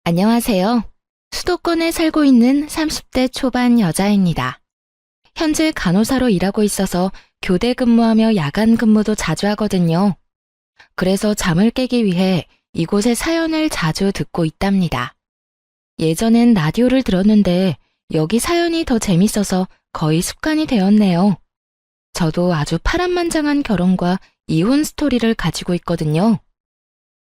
안녕하세요. 수도권에 살고 있는 30대 초반 여자입니다. 현재 간호사로 일하고 있어서 교대 근무하며 야간 근무도 자주 하거든요. 그래서 잠을 깨기 위해 이곳의 사연을 자주 듣고 있답니다. 예전엔 라디오를 들었는데 여기 사연이 더 재밌어서 거의 습관이 되었네요. 저도 아주 파란만장한 결혼과 이혼 스토리를 가지고 있거든요.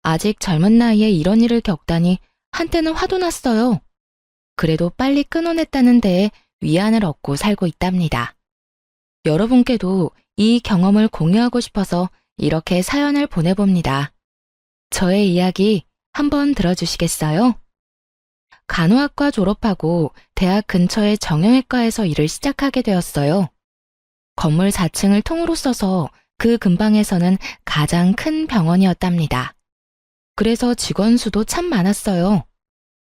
아직 젊은 나이에 이런 일을 겪다니 한때는 화도 났어요. 그래도 빨리 끊어냈다는 데에 위안을 얻고 살고 있답니다. 여러분께도 이 경험을 공유하고 싶어서 이렇게 사연을 보내봅니다. 저의 이야기 한번 들어주시겠어요? 간호학과 졸업하고 대학 근처의 정형외과에서 일을 시작하게 되었어요. 건물 4층을 통으로 써서 그 근방에서는 가장 큰 병원이었답니다. 그래서 직원 수도 참 많았어요.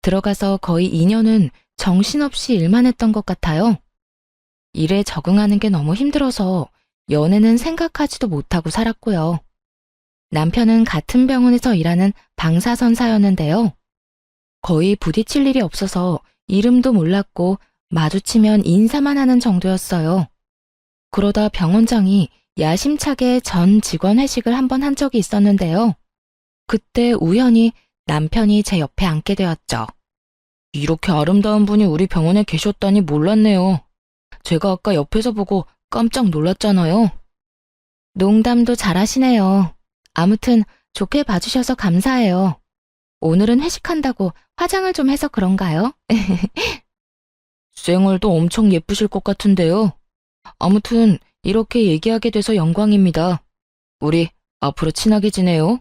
들어가서 거의 2년은 정신없이 일만 했던 것 같아요. 일에 적응하는 게 너무 힘들어서 연애는 생각하지도 못하고 살았고요. 남편은 같은 병원에서 일하는 방사선사였는데요. 거의 부딪힐 일이 없어서 이름도 몰랐고 마주치면 인사만 하는 정도였어요. 그러다 병원장이 야심차게 전 직원 회식을 한번 한 적이 있었는데요. 그때 우연히 남편이 제 옆에 앉게 되었죠. 이렇게 아름다운 분이 우리 병원에 계셨다니 몰랐네요. 제가 아까 옆에서 보고 깜짝 놀랐잖아요. 농담도 잘하시네요. 아무튼 좋게 봐주셔서 감사해요. 오늘은 회식한다고 화장을 좀 해서 그런가요? 쌩얼도 엄청 예쁘실 것 같은데요. 아무튼 이렇게 얘기하게 돼서 영광입니다. 우리 앞으로 친하게 지내요.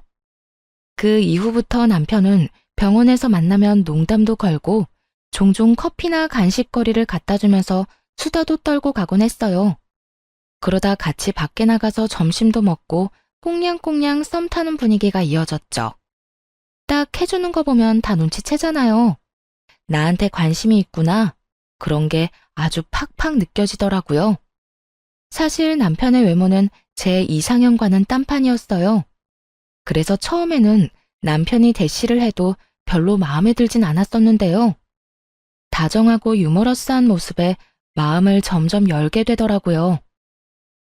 그 이후부터 남편은 병원에서 만나면 농담도 걸고 종종 커피나 간식거리를 갖다 주면서 수다도 떨고 가곤 했어요. 그러다 같이 밖에 나가서 점심도 먹고 꽁냥꽁냥 썸 타는 분위기가 이어졌죠. 딱 해주는 거 보면 다 눈치채잖아요. 나한테 관심이 있구나. 그런 게 아주 팍팍 느껴지더라고요. 사실 남편의 외모는 제 이상형과는 딴판이었어요. 그래서 처음에는 남편이 대시를 해도 별로 마음에 들진 않았었는데요. 다정하고 유머러스한 모습에 마음을 점점 열게 되더라고요.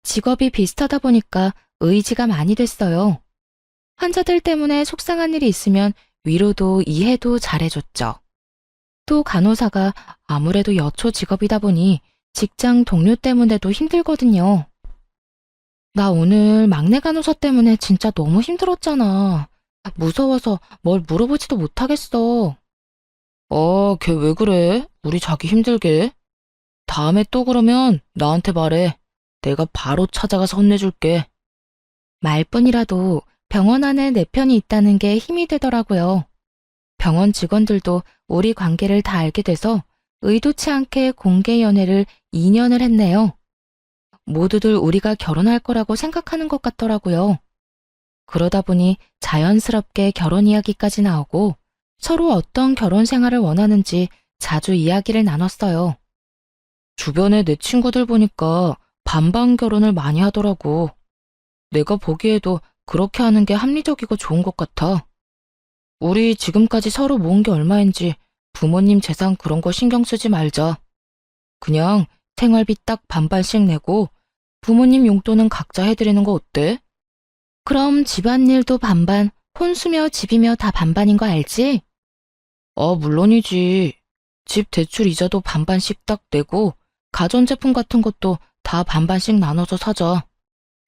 직업이 비슷하다 보니까 의지가 많이 됐어요. 환자들 때문에 속상한 일이 있으면 위로도 이해도 잘해줬죠. 또 간호사가 아무래도 여초 직업이다 보니 직장 동료 때문에도 힘들거든요. 나 오늘 막내 간호사 때문에 진짜 너무 힘들었잖아. 무서워서 뭘 물어보지도 못하겠어. 걔 왜 그래? 우리 자기 힘들게. 다음에 또 그러면 나한테 말해. 내가 바로 찾아가서 혼내줄게. 말뿐이라도 병원 안에 내 편이 있다는 게 힘이 되더라고요. 병원 직원들도 우리 관계를 다 알게 돼서 의도치 않게 공개 연애를 2년을 했네요. 모두들 우리가 결혼할 거라고 생각하는 것 같더라고요. 그러다 보니 자연스럽게 결혼 이야기까지 나오고 서로 어떤 결혼 생활을 원하는지 자주 이야기를 나눴어요. 주변에 내 친구들 보니까 반반 결혼을 많이 하더라고. 내가 보기에도 그렇게 하는 게 합리적이고 좋은 것 같아. 우리 지금까지 서로 모은 게 얼마인지 부모님 재산 그런 거 신경 쓰지 말자. 그냥 생활비 딱 반반씩 내고 부모님 용돈은 각자 해드리는 거 어때? 그럼 집안일도 반반, 혼수며 집이며 다 반반인 거 알지? 물론이지. 집 대출 이자도 반반씩 딱 내고 가전제품 같은 것도 다 반반씩 나눠서 사자.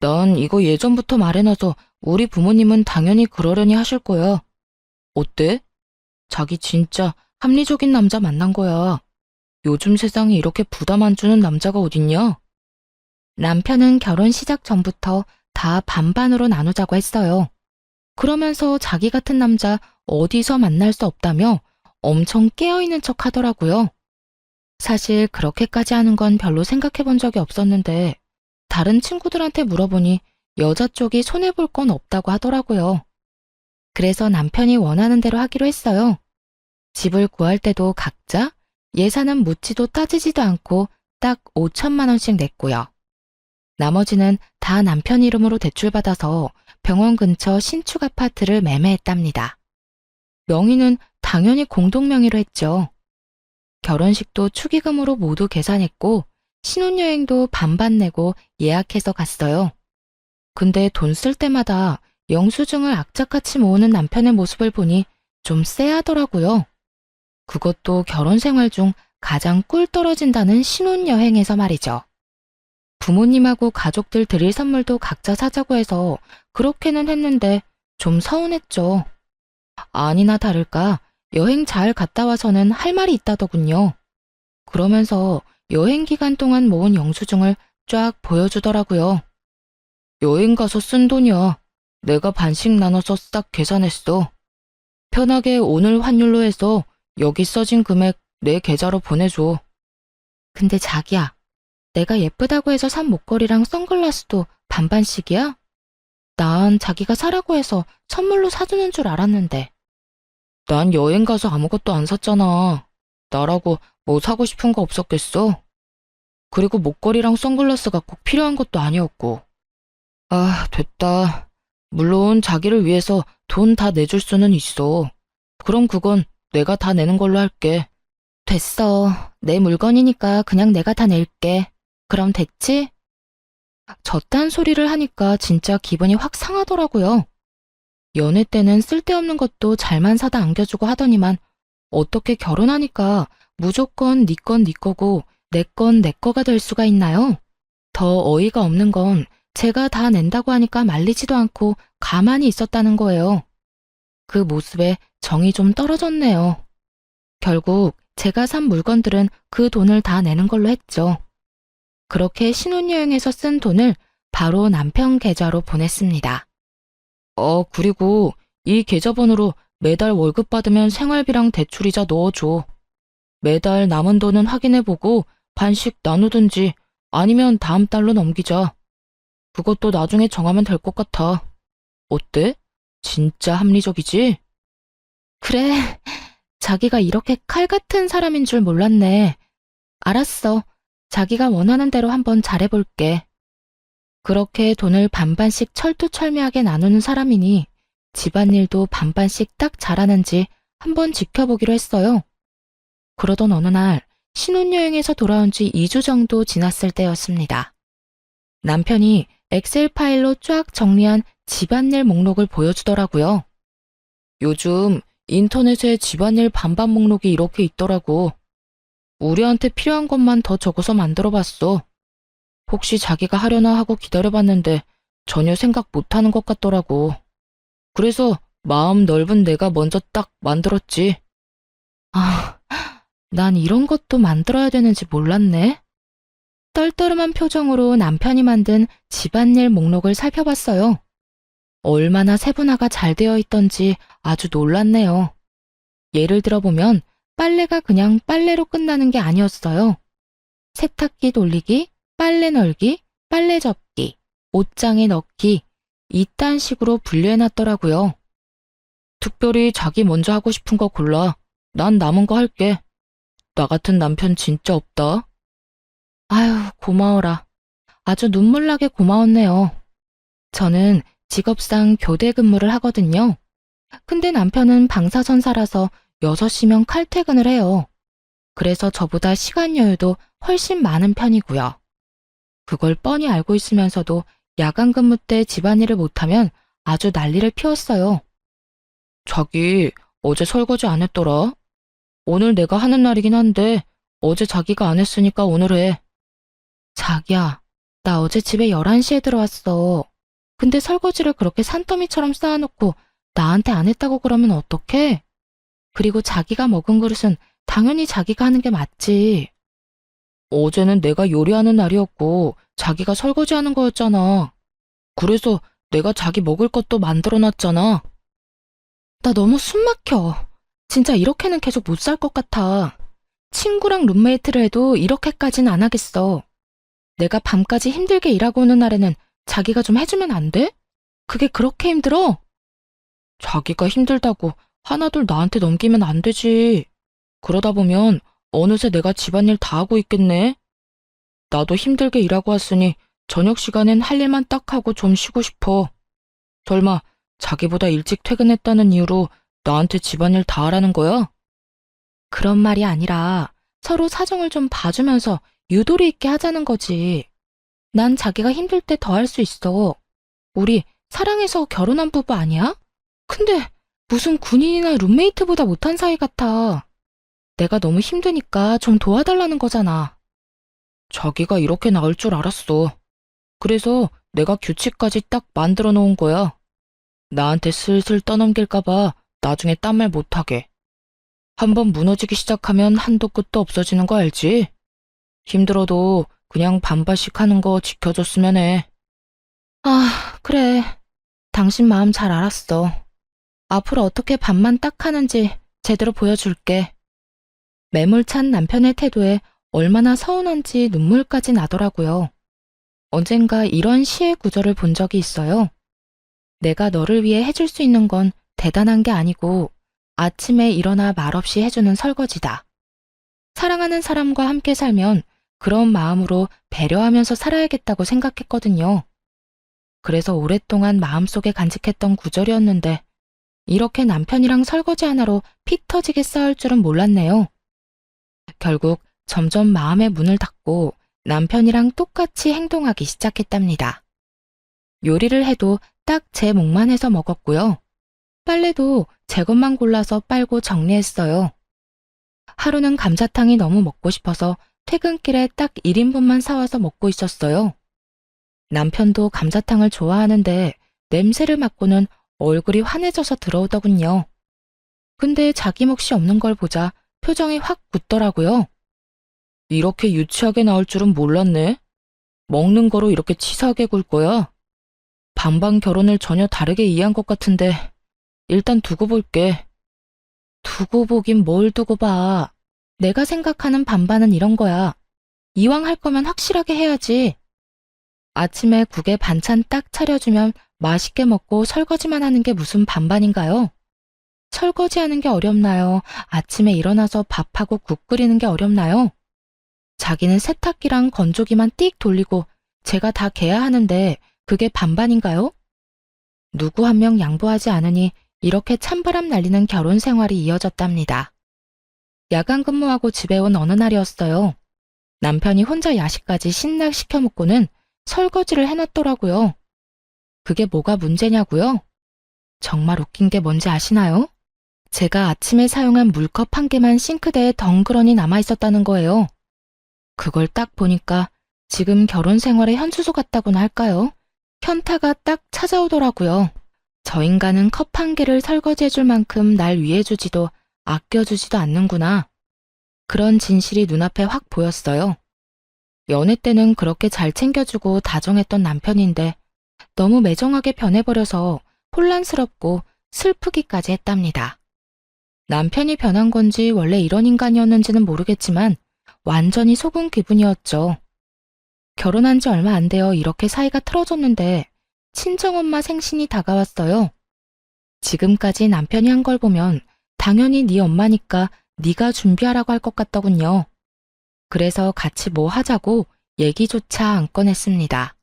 난 이거 예전부터 말해놔서 우리 부모님은 당연히 그러려니 하실 거야. 어때? 자기 진짜 합리적인 남자 만난 거야. 요즘 세상에 이렇게 부담 안 주는 남자가 어딨냐? 남편은 결혼 시작 전부터 다 반반으로 나누자고 했어요. 그러면서 자기 같은 남자 어디서 만날 수 없다며 엄청 깨어있는 척 하더라고요. 사실 그렇게까지 하는 건 별로 생각해 본 적이 없었는데 다른 친구들한테 물어보니 여자 쪽이 손해볼 건 없다고 하더라고요. 그래서 남편이 원하는 대로 하기로 했어요. 집을 구할 때도 각자 예산은 묻지도 따지지도 않고 딱 5천만 원씩 냈고요. 나머지는 다 남편 이름으로 대출받아서 병원 근처 신축 아파트를 매매했답니다. 명의는 당연히 공동명의로 했죠. 결혼식도 축의금으로 모두 계산했고 신혼여행도 반반 내고 예약해서 갔어요. 근데 돈 쓸 때마다 영수증을 악착같이 모으는 남편의 모습을 보니 좀 쎄하더라고요. 그것도 결혼 생활 중 가장 꿀 떨어진다는 신혼여행에서 말이죠. 부모님하고 가족들 드릴 선물도 각자 사자고 해서 그렇게는 했는데 좀 서운했죠. 아니나 다를까 여행 잘 갔다 와서는 할 말이 있다더군요. 그러면서 여행 기간 동안 모은 영수증을 쫙 보여주더라고요. 여행 가서 쓴 돈이야. 내가 반씩 나눠서 싹 계산했어. 편하게 오늘 환율로 해서 여기 써진 금액 내 계좌로 보내줘. 근데 자기야, 내가 예쁘다고 해서 산 목걸이랑 선글라스도 반반씩이야? 난 자기가 사라고 해서 선물로 사주는 줄 알았는데. 난 여행 가서 아무것도 안 샀잖아. 나라고 뭐 사고 싶은 거 없었겠어? 그리고 목걸이랑 선글라스가 꼭 필요한 것도 아니었고. 아, 됐다. 물론 자기를 위해서 돈 다 내줄 수는 있어. 그럼 그건 내가 다 내는 걸로 할게. 됐어. 내 물건이니까 그냥 내가 다 낼게. 그럼 됐지? 저딴 소리를 하니까 진짜 기분이 확 상하더라고요. 연애 때는 쓸데없는 것도 잘만 사다 안겨주고 하더니만 어떻게 결혼하니까 무조건 네 건 네 거고 내 건 내 거가 될 수가 있나요? 더 어이가 없는 건 제가 다 낸다고 하니까 말리지도 않고 가만히 있었다는 거예요. 그 모습에 정이 좀 떨어졌네요. 결국 제가 산 물건들은 그 돈을 다 내는 걸로 했죠. 그렇게 신혼여행에서 쓴 돈을 바로 남편 계좌로 보냈습니다. 그리고 이 계좌번호로 매달 월급 받으면 생활비랑 대출이자 넣어줘. 매달 남은 돈은 확인해보고 반씩 나누든지 아니면 다음 달로 넘기자. 그것도 나중에 정하면 될 것 같아. 어때? 진짜 합리적이지? 그래, 자기가 이렇게 칼 같은 사람인 줄 몰랐네. 알았어. 자기가 원하는 대로 한번 잘해볼게. 그렇게 돈을 반반씩 철두철미하게 나누는 사람이니 집안일도 반반씩 딱 잘하는지 한번 지켜보기로 했어요. 그러던 어느 날 신혼여행에서 돌아온 지 2주 정도 지났을 때였습니다. 남편이 엑셀 파일로 쫙 정리한 집안일 목록을 보여주더라고요. 요즘 인터넷에 집안일 반반 목록이 이렇게 있더라고. 우리한테 필요한 것만 더 적어서 만들어봤어. 혹시 자기가 하려나 하고 기다려봤는데 전혀 생각 못하는 것 같더라고. 그래서 마음 넓은 내가 먼저 딱 만들었지. 아, 난 이런 것도 만들어야 되는지 몰랐네. 떨떠름한 표정으로 남편이 만든 집안일 목록을 살펴봤어요. 얼마나 세분화가 잘 되어 있던지 아주 놀랐네요. 예를 들어보면 빨래가 그냥 빨래로 끝나는 게 아니었어요. 세탁기 돌리기, 빨래 널기, 빨래 접기, 옷장에 넣기, 이딴 식으로 분류해놨더라고요. 특별히 자기 먼저 하고 싶은 거 골라. 난 남은 거 할게. 나 같은 남편 진짜 없다. 아유, 고마워라. 아주 눈물나게 고마웠네요. 저는 직업상 교대 근무를 하거든요. 근데 남편은 방사선사라서 6시면 칼퇴근을 해요. 그래서 저보다 시간 여유도 훨씬 많은 편이고요. 그걸 뻔히 알고 있으면서도 야간 근무 때 집안일을 못하면 아주 난리를 피웠어요. 자기, 어제 설거지 안 했더라? 오늘 내가 하는 날이긴 한데 어제 자기가 안 했으니까 오늘 해. 자기야, 나 어제 집에 11시에 들어왔어. 근데 설거지를 그렇게 산더미처럼 쌓아놓고 나한테 안 했다고 그러면 어떡해? 그리고 자기가 먹은 그릇은 당연히 자기가 하는 게 맞지. 어제는 내가 요리하는 날이었고 자기가 설거지하는 거였잖아. 그래서 내가 자기 먹을 것도 만들어놨잖아. 나 너무 숨 막혀. 진짜 이렇게는 계속 못 살 것 같아. 친구랑 룸메이트를 해도 이렇게까지는 안 하겠어. 내가 밤까지 힘들게 일하고 오는 날에는 자기가 좀 해주면 안 돼? 그게 그렇게 힘들어? 자기가 힘들다고 하나둘 나한테 넘기면 안 되지. 그러다 보면 어느새 내가 집안일 다 하고 있겠네. 나도 힘들게 일하고 왔으니 저녁 시간엔 할 일만 딱 하고 좀 쉬고 싶어. 설마 자기보다 일찍 퇴근했다는 이유로 나한테 집안일 다 하라는 거야? 그런 말이 아니라 서로 사정을 좀 봐주면서 유도리 있게 하자는 거지. 난 자기가 힘들 때 더 할 수 있어. 우리 사랑해서 결혼한 부부 아니야? 근데 무슨 군인이나 룸메이트보다 못한 사이 같아. 내가 너무 힘드니까 좀 도와달라는 거잖아. 자기가 이렇게 나올 줄 알았어. 그래서 내가 규칙까지 딱 만들어 놓은 거야. 나한테 슬슬 떠넘길까봐 나중에 딴 말 못하게. 한번 무너지기 시작하면 한도 끝도 없어지는 거 알지? 힘들어도 그냥 반반씩 하는 거 지켜줬으면 해. 아, 그래. 당신 마음 잘 알았어. 앞으로 어떻게 반만 딱 하는지 제대로 보여줄게. 매몰찬 남편의 태도에 얼마나 서운한지 눈물까지 나더라고요. 언젠가 이런 시의 구절을 본 적이 있어요. 내가 너를 위해 해줄 수 있는 건 대단한 게 아니고 아침에 일어나 말없이 해주는 설거지다. 사랑하는 사람과 함께 살면 그런 마음으로 배려하면서 살아야겠다고 생각했거든요. 그래서 오랫동안 마음속에 간직했던 구절이었는데 이렇게 남편이랑 설거지 하나로 피 터지게 싸울 줄은 몰랐네요. 결국 점점 마음의 문을 닫고 남편이랑 똑같이 행동하기 시작했답니다. 요리를 해도 딱 제 몫만 해서 먹었고요. 빨래도 제 것만 골라서 빨고 정리했어요. 하루는 감자탕이 너무 먹고 싶어서 퇴근길에 딱 1인분만 사와서 먹고 있었어요. 남편도 감자탕을 좋아하는데 냄새를 맡고는 얼굴이 환해져서 들어오더군요. 근데 자기 몫이 없는 걸 보자 표정이 확 굳더라고요. 이렇게 유치하게 나올 줄은 몰랐네. 먹는 거로 이렇게 치사하게 굴 거야? 반반 결혼을 전혀 다르게 이해한 것 같은데 일단 두고 볼게. 두고 보긴 뭘 두고 봐. 내가 생각하는 반반은 이런 거야. 이왕 할 거면 확실하게 해야지. 아침에 국에 반찬 딱 차려주면 맛있게 먹고 설거지만 하는 게 무슨 반반인가요? 설거지하는 게 어렵나요? 아침에 일어나서 밥하고 국 끓이는 게 어렵나요? 자기는 세탁기랑 건조기만 띡 돌리고 제가 다 개야 하는데 그게 반반인가요? 누구 한 명 양보하지 않으니 이렇게 찬바람 날리는 결혼 생활이 이어졌답니다. 야간 근무하고 집에 온 어느 날이었어요. 남편이 혼자 야식까지 신나 시켜 먹고는 설거지를 해놨더라고요. 그게 뭐가 문제냐고요? 정말 웃긴 게 뭔지 아시나요? 제가 아침에 사용한 물컵 한 개만 싱크대에 덩그러니 남아있었다는 거예요. 그걸 딱 보니까 지금 결혼 생활의 현수소 같다고나 할까요? 현타가 딱 찾아오더라고요. 저 인간은 컵 한 개를 설거지해줄 만큼 날 위해주지도 아껴주지도 않는구나. 그런 진실이 눈앞에 확 보였어요. 연애 때는 그렇게 잘 챙겨주고 다정했던 남편인데 너무 매정하게 변해버려서 혼란스럽고 슬프기까지 했답니다. 남편이 변한 건지 원래 이런 인간이었는지는 모르겠지만 완전히 속은 기분이었죠. 결혼한 지 얼마 안 되어 이렇게 사이가 틀어졌는데 친정엄마 생신이 다가왔어요. 지금까지 남편이 한 걸 보면 당연히 네 엄마니까 네가 준비하라고 할 것 같더군요. 그래서 같이 뭐 하자고 얘기조차 안 꺼냈습니다.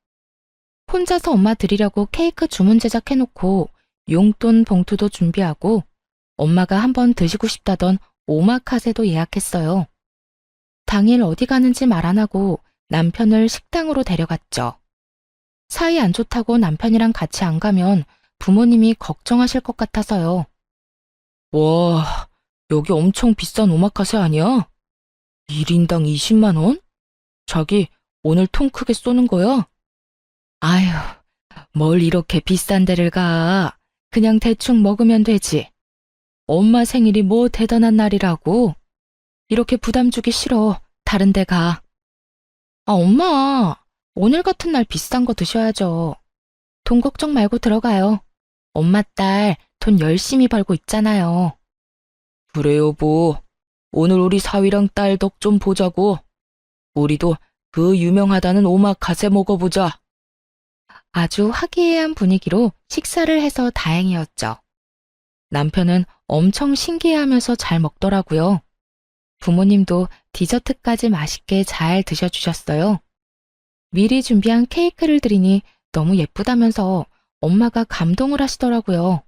혼자서 엄마 드리려고 케이크 주문 제작해놓고 용돈 봉투도 준비하고 엄마가 한번 드시고 싶다던 오마카세도 예약했어요. 당일 어디 가는지 말 안 하고 남편을 식당으로 데려갔죠. 사이 안 좋다고 남편이랑 같이 안 가면 부모님이 걱정하실 것 같아서요. 와, 여기 엄청 비싼 오마카세 아니야? 1인당 20만 원? 자기 오늘 통 크게 쏘는 거야? 아휴, 뭘 이렇게 비싼 데를 가. 그냥 대충 먹으면 되지. 엄마 생일이 뭐 대단한 날이라고. 이렇게 부담 주기 싫어. 다른 데 가. 아, 엄마. 오늘 같은 날 비싼 거 드셔야죠. 돈 걱정 말고 들어가요. 엄마 딸 돈 열심히 벌고 있잖아요. 그래 여보. 오늘 우리 사위랑 딸 덕 좀 보자고. 우리도 그 유명하다는 오마카세 먹어보자. 아주 화기애애한 분위기로 식사를 해서 다행이었죠. 남편은 엄청 신기해하면서 잘 먹더라고요. 부모님도 디저트까지 맛있게 잘 드셔주셨어요. 미리 준비한 케이크를 드리니 너무 예쁘다면서 엄마가 감동을 하시더라고요.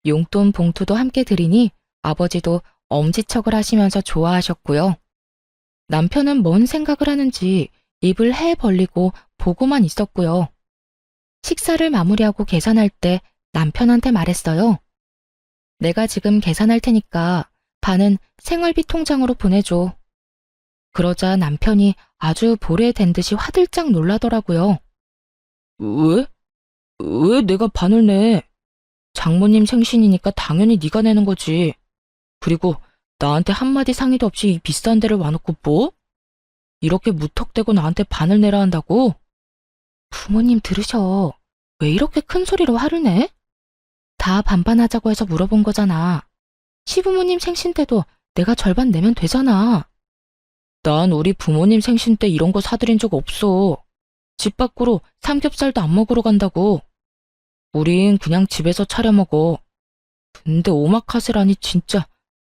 용돈 봉투도 함께 드리니 아버지도 엄지척을 하시면서 좋아하셨고요. 남편은 뭔 생각을 하는지 입을 해 벌리고 보고만 있었고요. 식사를 마무리하고 계산할 때 남편한테 말했어요. 내가 지금 계산할 테니까 반은 생활비 통장으로 보내줘. 그러자 남편이 아주 보레된 듯이 화들짝 놀라더라고요. 왜? 왜 내가 반을 내? 장모님 생신이니까 당연히 네가 내는 거지. 그리고 나한테 한마디 상의도 없이 이 비싼 데를 와놓고 뭐? 이렇게 무턱대고 나한테 반을 내라 한다고? 부모님 들으셔. 왜 이렇게 큰 소리로 화를 내? 다 반반하자고 해서 물어본 거잖아. 시부모님 생신 때도 내가 절반 내면 되잖아. 난 우리 부모님 생신 때 이런 거 사드린 적 없어. 집 밖으로 삼겹살도 안 먹으러 간다고. 우린 그냥 집에서 차려 먹어. 근데 오마카세라니 진짜.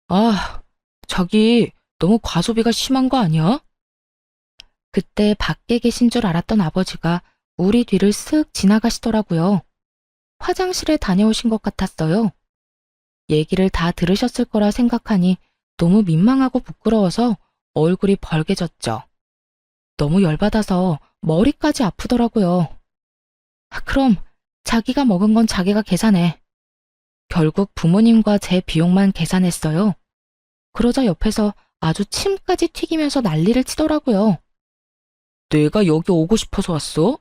아, 자기 너무 과소비가 심한 거 아니야? 그때 밖에 계신 줄 알았던 아버지가 우리 뒤를 쓱 지나가시더라고요. 화장실에 다녀오신 것 같았어요. 얘기를 다 들으셨을 거라 생각하니 너무 민망하고 부끄러워서 얼굴이 벌개졌죠. 너무 열받아서 머리까지 아프더라고요. 그럼 자기가 먹은 건 자기가 계산해. 결국 부모님과 제 비용만 계산했어요. 그러자 옆에서 아주 침까지 튀기면서 난리를 치더라고요. 내가 여기 오고 싶어서 왔어?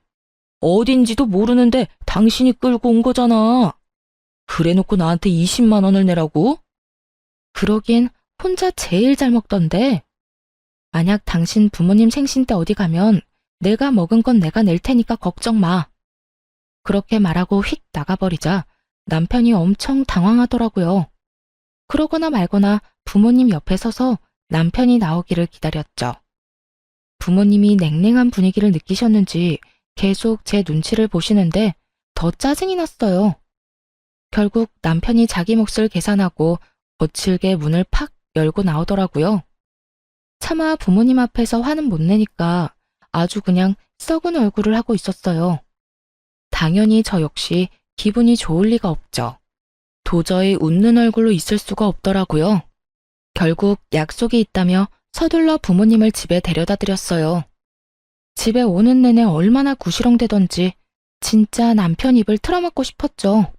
어딘지도 모르는데 당신이 끌고 온 거잖아. 그래놓고 나한테 20만 원을 내라고? 그러긴 혼자 제일 잘 먹던데. 만약 당신 부모님 생신 때 어디 가면 내가 먹은 건 내가 낼 테니까 걱정 마. 그렇게 말하고 휙 나가버리자 남편이 엄청 당황하더라고요. 그러거나 말거나 부모님 옆에 서서 남편이 나오기를 기다렸죠. 부모님이 냉랭한 분위기를 느끼셨는지 계속 제 눈치를 보시는데 더 짜증이 났어요. 결국 남편이 자기 몫을 계산하고 거칠게 문을 팍 열고 나오더라고요. 차마 부모님 앞에서 화는 못 내니까 아주 그냥 썩은 얼굴을 하고 있었어요. 당연히 저 역시 기분이 좋을 리가 없죠. 도저히 웃는 얼굴로 있을 수가 없더라고요. 결국 약속이 있다며 서둘러 부모님을 집에 데려다 드렸어요. 집에 오는 내내 얼마나 구시렁대던지 진짜 남편 입을 틀어막고 싶었죠.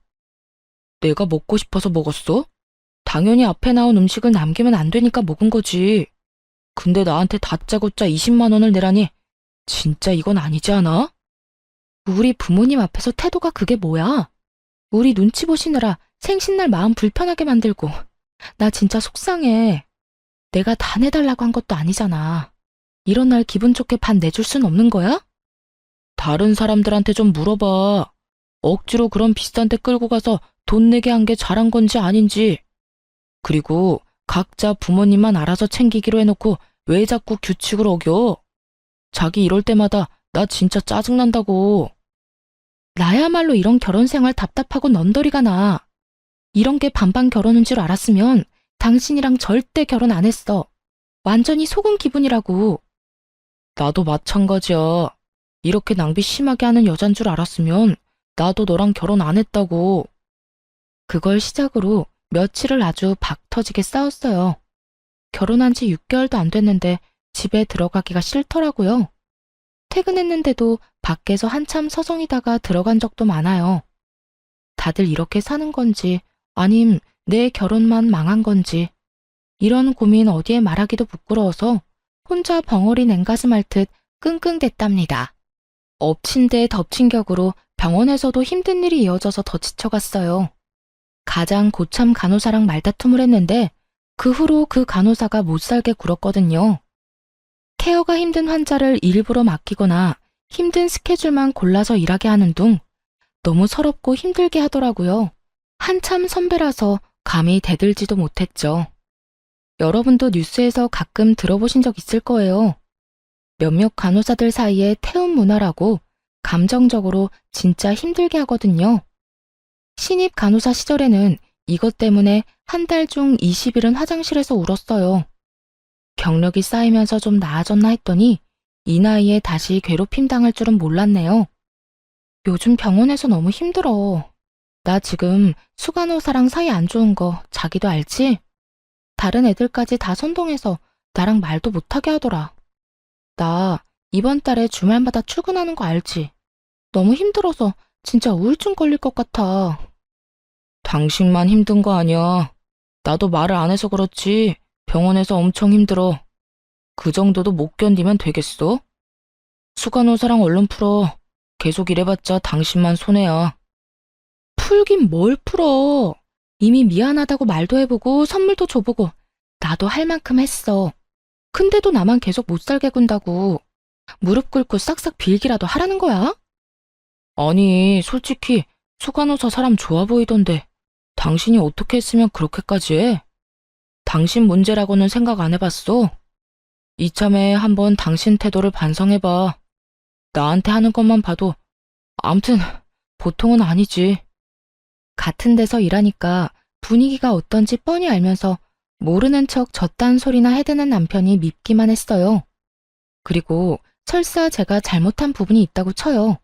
내가 먹고 싶어서 먹었어? 당연히 앞에 나온 음식을 남기면 안 되니까 먹은 거지. 근데 나한테 다짜고짜 20만 원을 내라니 진짜 이건 아니지 않아? 우리 부모님 앞에서 태도가 그게 뭐야? 우리 눈치 보시느라 생신날 마음 불편하게 만들고 나 진짜 속상해. 내가 다 내달라고 한 것도 아니잖아. 이런 날 기분 좋게 반 내줄 순 없는 거야? 다른 사람들한테 좀 물어봐. 억지로 그런 비싼 데 끌고 가서 돈 내게 한 게 잘한 건지 아닌지. 그리고 각자 부모님만 알아서 챙기기로 해놓고 왜 자꾸 규칙을 어겨? 자기 이럴 때마다 나 진짜 짜증난다고. 나야말로 이런 결혼 생활 답답하고 넌더리가 나. 이런 게 반반 결혼인 줄 알았으면 당신이랑 절대 결혼 안 했어. 완전히 속은 기분이라고. 나도 마찬가지야. 이렇게 낭비 심하게 하는 여잔 줄 알았으면 나도 너랑 결혼 안 했다고. 그걸 시작으로 며칠을 아주 박 터지게 싸웠어요. 결혼한 지 6개월도 안 됐는데 집에 들어가기가 싫더라고요. 퇴근했는데도 밖에서 한참 서성이다가 들어간 적도 많아요. 다들 이렇게 사는 건지 아님 내 결혼만 망한 건지 이런 고민 어디에 말하기도 부끄러워서 혼자 벙어리 냉가슴 앓듯 끙끙댔답니다. 엎친 데 덮친 격으로 병원에서도 힘든 일이 이어져서 더 지쳐갔어요. 가장 고참 간호사랑 말다툼을 했는데 그 후로 그 간호사가 못살게 굴었거든요. 케어가 힘든 환자를 일부러 맡기거나 힘든 스케줄만 골라서 일하게 하는 둥 너무 서럽고 힘들게 하더라고요. 한참 선배라서 감히 대들지도 못했죠. 여러분도 뉴스에서 가끔 들어보신 적 있을 거예요. 몇몇 간호사들 사이에 태움 문화라고 감정적으로 진짜 힘들게 하거든요. 신입 간호사 시절에는 이것 때문에 한 달 중 20일은 화장실에서 울었어요. 경력이 쌓이면서 좀 나아졌나 했더니 이 나이에 다시 괴롭힘 당할 줄은 몰랐네요. 요즘 병원에서 너무 힘들어. 나 지금 수간호사랑 사이 안 좋은 거 자기도 알지? 다른 애들까지 다 선동해서 나랑 말도 못하게 하더라. 나 이번 달에 주말마다 출근하는 거 알지? 너무 힘들어서 진짜 우울증 걸릴 것 같아. 당신만 힘든 거 아니야. 나도 말을 안 해서 그렇지. 병원에서 엄청 힘들어. 그 정도도 못 견디면 되겠어? 수간호사랑 얼른 풀어. 계속 이래봤자 당신만 손해야. 풀긴 뭘 풀어. 이미 미안하다고 말도 해보고 선물도 줘보고 나도 할 만큼 했어. 근데도 나만 계속 못 살게 군다고. 무릎 꿇고 싹싹 빌기라도 하라는 거야? 아니, 솔직히 수간호사 사람 좋아 보이던데 당신이 어떻게 했으면 그렇게까지 해? 당신 문제라고는 생각 안 해봤어? 이참에 한번 당신 태도를 반성해봐. 나한테 하는 것만 봐도 암튼 보통은 아니지. 같은 데서 일하니까 분위기가 어떤지 뻔히 알면서 모르는 척 저딴 소리나 해대는 남편이 밉기만 했어요. 그리고 설사 제가 잘못한 부분이 있다고 쳐요.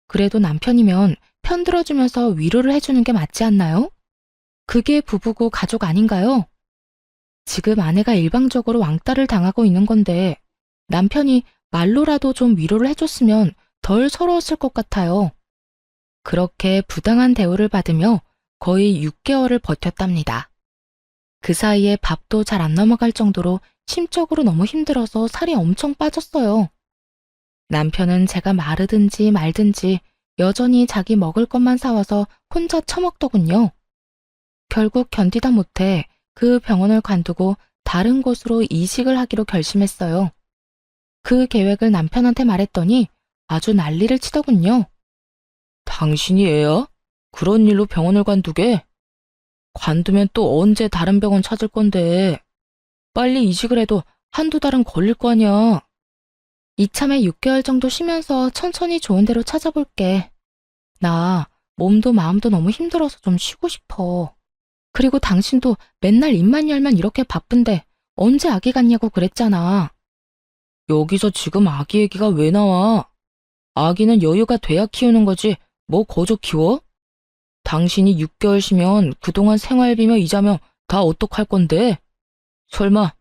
그래도 남편이면 편들어주면서 위로를 해주는 게 맞지 않나요? 그게 부부고 가족 아닌가요? 지금 아내가 일방적으로 왕따를 당하고 있는 건데 남편이 말로라도 좀 위로를 해줬으면 덜 서러웠을 것 같아요. 그렇게 부당한 대우를 받으며 거의 6개월을 버텼답니다. 그 사이에 밥도 잘 안 넘어갈 정도로 심적으로 너무 힘들어서 살이 엄청 빠졌어요. 남편은 제가 마르든지 말든지 여전히 자기 먹을 것만 사와서 혼자 처먹더군요. 결국 견디다 못해 그 병원을 관두고 다른 곳으로 이직을 하기로 결심했어요. 그 계획을 남편한테 말했더니 아주 난리를 치더군요. 당신이 애야? 그런 일로 병원을 관두게? 관두면 또 언제 다른 병원 찾을 건데. 빨리 이직을 해도 한두 달은 걸릴 거 아니야. 이참에 6개월 정도 쉬면서 천천히 좋은 데로 찾아볼게. 나 몸도 마음도 너무 힘들어서 좀 쉬고 싶어. 그리고 당신도 맨날 입만 열면 이렇게 바쁜데 언제 아기 갖냐고 그랬잖아. 여기서 지금 아기 얘기가 왜 나와? 아기는 여유가 돼야 키우는 거지 뭐 거저 키워? 당신이 6개월 쉬면 그동안 생활비며 이자며 다 어떡할 건데? 설마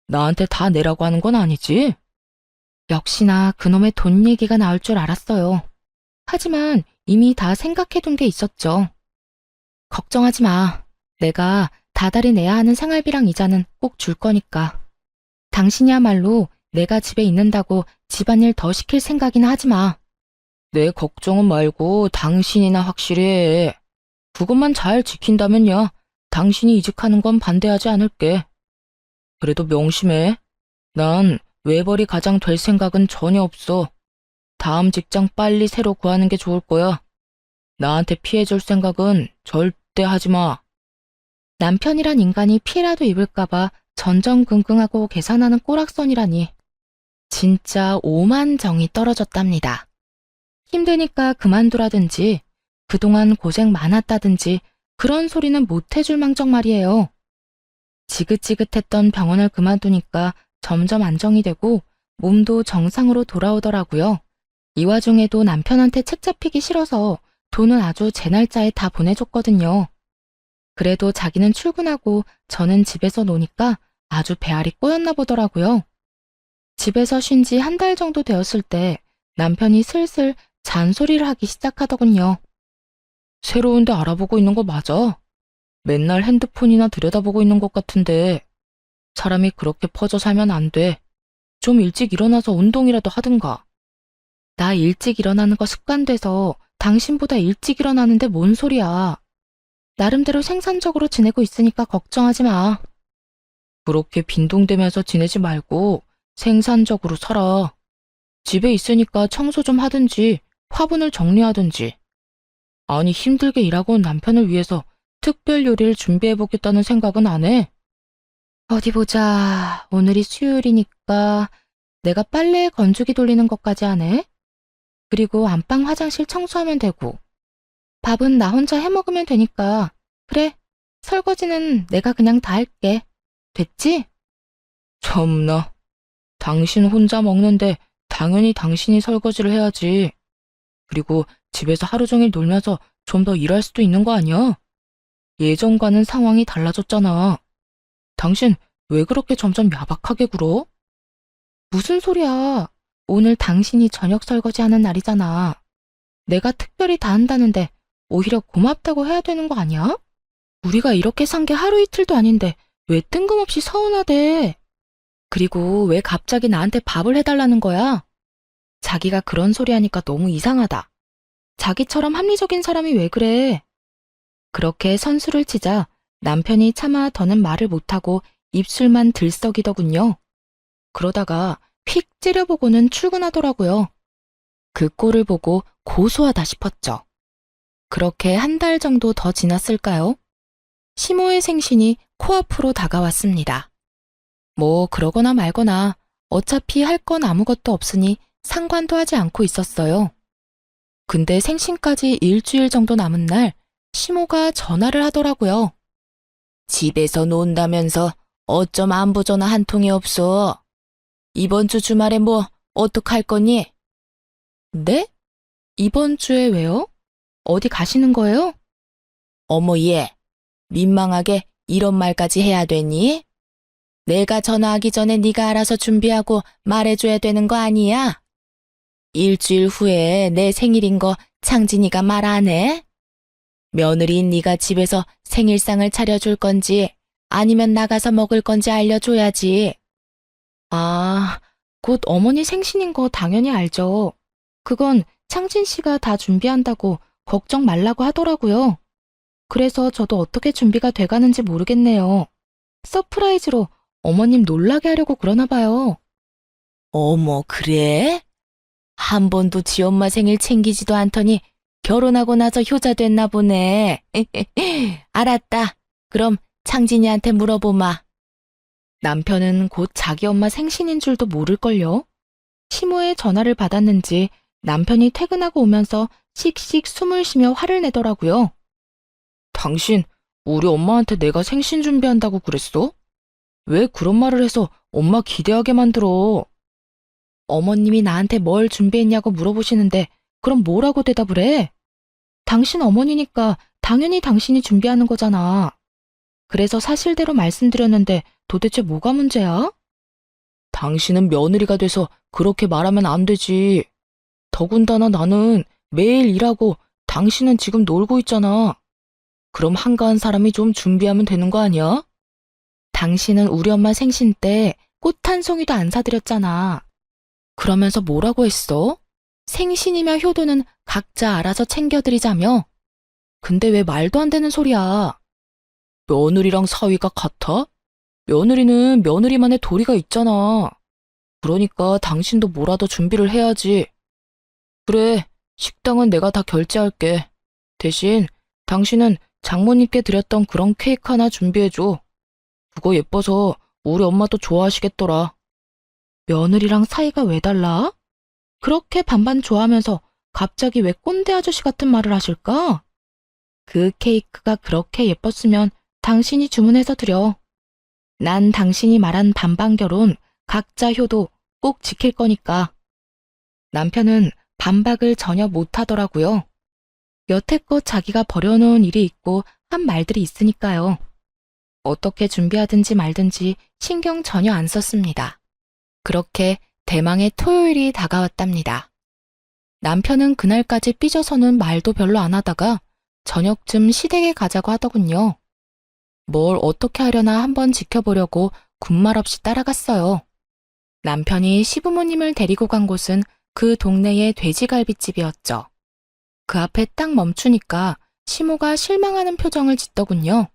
나한테 다 내라고 하는 건 아니지? 역시나 그놈의 돈 얘기가 나올 줄 알았어요. 하지만 이미 다 생각해둔 게 있었죠. 걱정하지 마. 내가 다달이 내야 하는 생활비랑 이자는 꼭 줄 거니까. 당신이야말로 내가 집에 있는다고 집안일 더 시킬 생각이나 하지 마. 내 걱정은 말고 당신이나 확실히 해. 그것만 잘 지킨다면야 당신이 이직하는 건 반대하지 않을게. 그래도 명심해. 난 외벌이 가장 될 생각은 전혀 없어. 다음 직장 빨리 새로 구하는 게 좋을 거야. 나한테 피해줄 생각은 절대 하지 마. 남편이란 인간이 피해라도 입을까봐 전전긍긍하고 계산하는 꼬락선이라니. 진짜 오만 정이 떨어졌답니다. 힘드니까 그만두라든지 그동안 고생 많았다든지 그런 소리는 못 해줄 망정 말이에요. 지긋지긋했던 병원을 그만두니까 점점 안정이 되고 몸도 정상으로 돌아오더라고요. 이 와중에도 남편한테 책 잡히기 싫어서 돈은 아주 제 날짜에 다 보내줬거든요. 그래도 자기는 출근하고 저는 집에서 노니까 아주 배알이 꼬였나 보더라고요. 집에서 쉰 지 한 달 정도 되었을 때 남편이 슬슬 잔소리를 하기 시작하더군요. 새로운 데 알아보고 있는 거 맞아? 맨날 핸드폰이나 들여다보고 있는 것 같은데 사람이 그렇게 퍼져 살면 안 돼. 좀 일찍 일어나서 운동이라도 하든가. 나 일찍 일어나는 거 습관돼서 당신보다 일찍 일어나는데 뭔 소리야. 나름대로 생산적으로 지내고 있으니까 걱정하지 마. 그렇게 빈둥대면서 지내지 말고 생산적으로 살아. 집에 있으니까 청소 좀 하든지 화분을 정리하든지. 아니 힘들게 일하고 온 남편을 위해서 특별 요리를 준비해보겠다는 생각은 안 해? 어디 보자. 오늘이 수요일이니까 내가 빨래 건조기 돌리는 것까지 하네. 그리고 안방 화장실 청소하면 되고. 밥은 나 혼자 해먹으면 되니까. 그래, 설거지는 내가 그냥 다 할게. 됐지? 참나. 당신 혼자 먹는데 당연히 당신이 설거지를 해야지. 그리고 집에서 하루 종일 놀면서 좀 더 일할 수도 있는 거 아니야? 예전과는 상황이 달라졌잖아. 당신 왜 그렇게 점점 야박하게 굴어? 무슨 소리야. 오늘 당신이 저녁 설거지 하는 날이잖아. 내가 특별히 다 한다는데 오히려 고맙다고 해야 되는 거 아니야? 우리가 이렇게 산 게 하루 이틀도 아닌데 왜 뜬금없이 서운하대? 그리고 왜 갑자기 나한테 밥을 해달라는 거야? 자기가 그런 소리 하니까 너무 이상하다. 자기처럼 합리적인 사람이 왜 그래? 그렇게 선수를 치자 남편이 차마 더는 말을 못하고 입술만 들썩이더군요. 그러다가 휙 찌려보고는 출근하더라고요. 그 꼴을 보고 고소하다 싶었죠. 그렇게 한 달 정도 더 지났을까요? 시모의 생신이 코앞으로 다가왔습니다. 뭐 그러거나 말거나 어차피 할 건 아무것도 없으니 상관도 하지 않고 있었어요. 근데 생신까지 일주일 정도 남은 날 시모가 전화를 하더라고요. 집에서 논다면서 어쩜 안부 전화 한 통이 없어? 이번 주 주말에 뭐 어떡할 거니? 네? 이번 주에 왜요? 어디 가시는 거예요? 어머 얘, 민망하게 이런 말까지 해야 되니? 내가 전화하기 전에 네가 알아서 준비하고 말해줘야 되는 거 아니야? 일주일 후에 내 생일인 거 창진이가 말 안 해? 며느리인 네가 집에서 생일상을 차려줄 건지 아니면 나가서 먹을 건지 알려줘야지. 아, 곧 어머니 생신인 거 당연히 알죠. 그건 창진 씨가 다 준비한다고 걱정 말라고 하더라고요. 그래서 저도 어떻게 준비가 돼가는지 모르겠네요. 서프라이즈로 어머님 놀라게 하려고 그러나 봐요. 어머, 그래? 한 번도 지 엄마 생일 챙기지도 않더니 결혼하고 나서 효자 됐나 보네. 알았다. 그럼 창진이한테 물어보마. 남편은 곧 자기 엄마 생신인 줄도 모를걸요. 시모의 전화를 받았는지 남편이 퇴근하고 오면서 씩씩 숨을 쉬며 화를 내더라고요. 당신, 우리 엄마한테 내가 생신 준비한다고 그랬어? 왜 그런 말을 해서 엄마 기대하게 만들어? 어머님이 나한테 뭘 준비했냐고 물어보시는데 그럼 뭐라고 대답을 해? 당신 어머니니까 당연히 당신이 준비하는 거잖아. 그래서 사실대로 말씀드렸는데 도대체 뭐가 문제야? 당신은 며느리가 돼서 그렇게 말하면 안 되지. 더군다나 나는 매일 일하고 당신은 지금 놀고 있잖아. 그럼 한가한 사람이 좀 준비하면 되는 거 아니야? 당신은 우리 엄마 생신 때 꽃 한 송이도 안 사드렸잖아. 그러면서 뭐라고 했어? 생신이며 효도는 각자 알아서 챙겨드리자며? 근데 왜 말도 안 되는 소리야? 며느리랑 사위가 같아? 며느리는 며느리만의 도리가 있잖아. 그러니까 당신도 뭐라도 준비를 해야지. 그래, 식당은 내가 다 결제할게. 대신 당신은 장모님께 드렸던 그런 케이크 하나 준비해줘. 그거 예뻐서 우리 엄마도 좋아하시겠더라. 며느리랑 사이가 왜 달라? 그렇게 반반 좋아하면서 갑자기 왜 꼰대 아저씨 같은 말을 하실까? 그 케이크가 그렇게 예뻤으면 당신이 주문해서 드려. 난 당신이 말한 반반 결혼, 각자 효도 꼭 지킬 거니까. 남편은 반박을 전혀 못하더라고요. 여태껏 자기가 벌여놓은 일이 있고 한 말들이 있으니까요. 어떻게 준비하든지 말든지 신경 전혀 안 썼습니다. 그렇게 대망의 토요일이 다가왔답니다. 남편은 그날까지 삐져서는 말도 별로 안 하다가 저녁쯤 시댁에 가자고 하더군요. 뭘 어떻게 하려나 한번 지켜보려고 군말 없이 따라갔어요. 남편이 시부모님을 데리고 간 곳은 그 동네의 돼지갈비집이었죠. 그 앞에 딱 멈추니까 시모가 실망하는 표정을 짓더군요.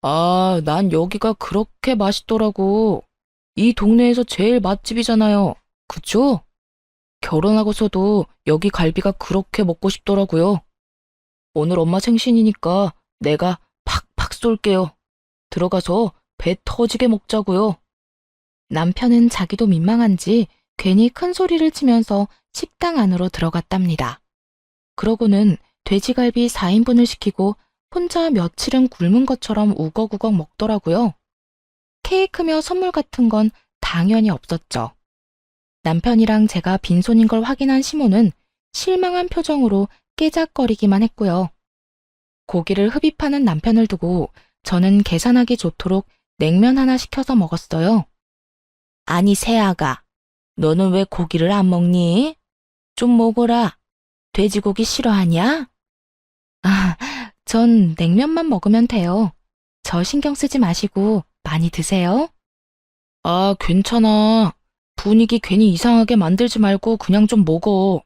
아, 난 여기가 그렇게 맛있더라고. 이 동네에서 제일 맛집이잖아요. 그쵸? 결혼하고서도 여기 갈비가 그렇게 먹고 싶더라고요. 오늘 엄마 생신이니까 내가 팍팍 쏠게요. 들어가서 배 터지게 먹자고요. 남편은 자기도 민망한지 괜히 큰 소리를 치면서 식당 안으로 들어갔답니다. 그러고는 돼지갈비 4인분을 시키고 혼자 며칠은 굶은 것처럼 우걱우걱 먹더라고요. 케이크며 선물 같은 건 당연히 없었죠. 남편이랑 제가 빈손인 걸 확인한 시모는 실망한 표정으로 깨작거리기만 했고요. 고기를 흡입하는 남편을 두고 저는 계산하기 좋도록 냉면 하나 시켜서 먹었어요. 아니, 새아가, 너는 왜 고기를 안 먹니? 좀 먹어라. 돼지고기 싫어하냐? 아, 전 냉면만 먹으면 돼요. 저 신경 쓰지 마시고 많이 드세요. 아, 괜찮아. 분위기 괜히 이상하게 만들지 말고 그냥 좀 먹어.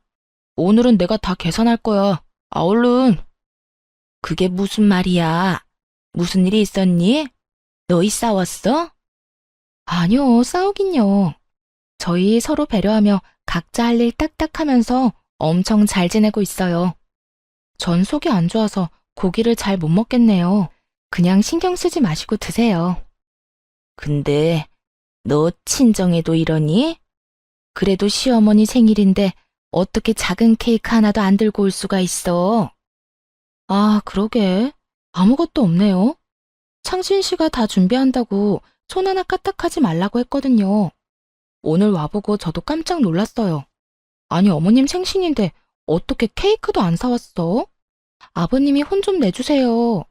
오늘은 내가 다 계산할 거야. 아, 얼른. 그게 무슨 말이야? 무슨 일이 있었니? 너희 싸웠어? 아니요, 싸우긴요. 저희 서로 배려하며 각자 할 일 딱딱 하면서 엄청 잘 지내고 있어요. 전 속이 안 좋아서 고기를 잘 못 먹겠네요. 그냥 신경 쓰지 마시고 드세요. 근데 너 친정에도 이러니? 그래도 시어머니 생일인데 어떻게 작은 케이크 하나도 안 들고 올 수가 있어? 아, 그러게. 아무것도 없네요. 창신 씨가 다 준비한다고 손 하나 까딱하지 말라고 했거든요. 오늘 와보고 저도 깜짝 놀랐어요. 아니, 어머님 생신인데 어떻게 케이크도 안 사왔어? 아버님이 혼 좀 내주세요.